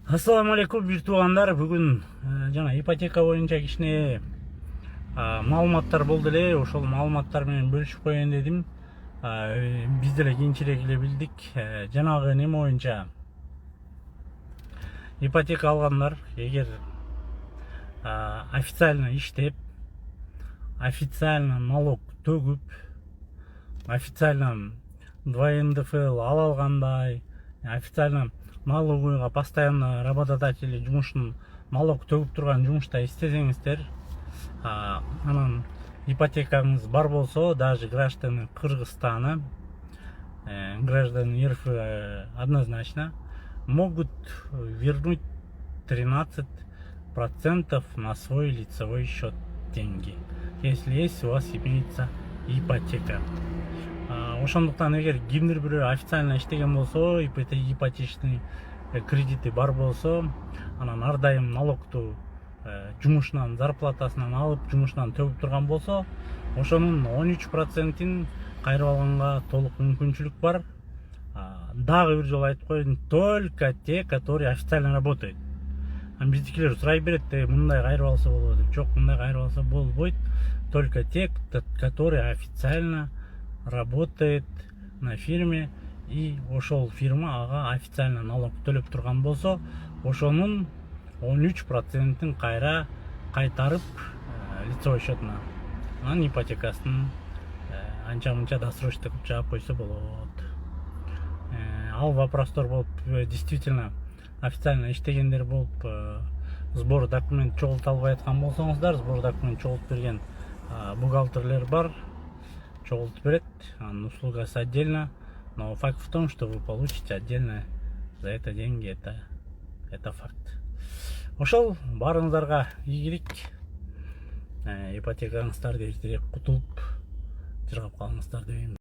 Ассаламу алейкум бир туугандар. Бүгүн жана ипотека боюнча кичине маалыматтар болду эле. Ошол маалыматтар менен бөлүшүп коеюн дедим. Биз деле кийинчерээк эле билдик. Жанагы неме боюнча ипотека алгандар эгер официально иштеп, официально налог төгүп, официально 2 НДФЛ ала алгандай, официально налоговыйга постоянно работодатели жумушун налог төгүп турган жумушта иштесеңиздер, анан ипотекаңыз бар болсо, даже граждане Кыргызстана, граждане РФ однозначно могут вернуть 13% на свой лицевой счет деньги, если есть у вас имеется ипотека. Ошондуктан эгер кимдир бирөө официально иштеген болсо, ипотечный кредити бар болсо, анан ар дайым налогту жумушунан, зарплатасынан алып, жумушунан төгүп турган болсо, ошонун 13%-ин кайрып алганга толук мүмкүнчүлүк бар. Дагы бир жолу айтып коеюн, только те, которые официально работают. Биздикилер сурай берет, мындай кайрып алса болобу деп. Жок, мындай кайрып алса болбойт. Только те, которые официально работает на фирме, и ошол фирма ага официально налог төлөп турган болсо, ошонун 13%-ин кайра кайтарып лицевой счетуна, анан ипотекасын анча мынча досрочно жаап койсо болот. Ал вопростор болуп, действительно официально иштегендер болуп, сбор документ чогулта албай аткан болсоңуздар, сбор документ чогултуп берген бухгалтерлер бар, чогултуп берет, анын услугасы отдельно, но факт в том, что вы получите отдельно за это деньги, это факт. Ошол баарыңыздарга ийгилик, ипотекаңыздардан эртерээк кутулуп жыргап калыңыздар дейм.